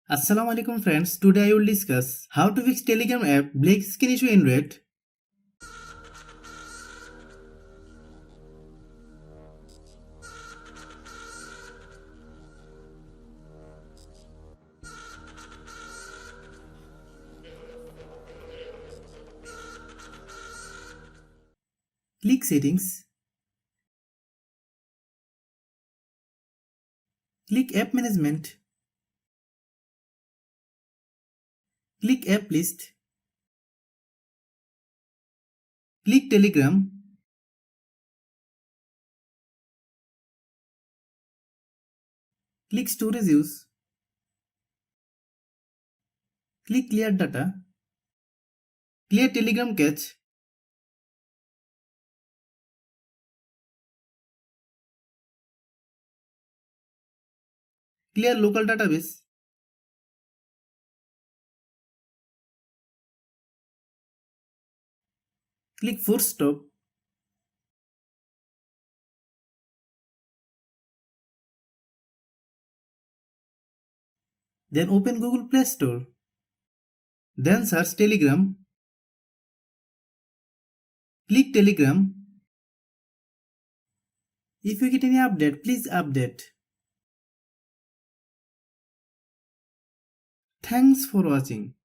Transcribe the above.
Assalamu alaikum friends, today I will discuss how to fix Telegram app black screen issue in red. Click settings. Click app management. Click app list. Click Telegram. Click storage use. Click clear data. Clear Telegram cache. Clear local database. Click force stop. Then open Google Play Store. Then search Telegram. Click Telegram. If you get any update, please update. Thanks for watching.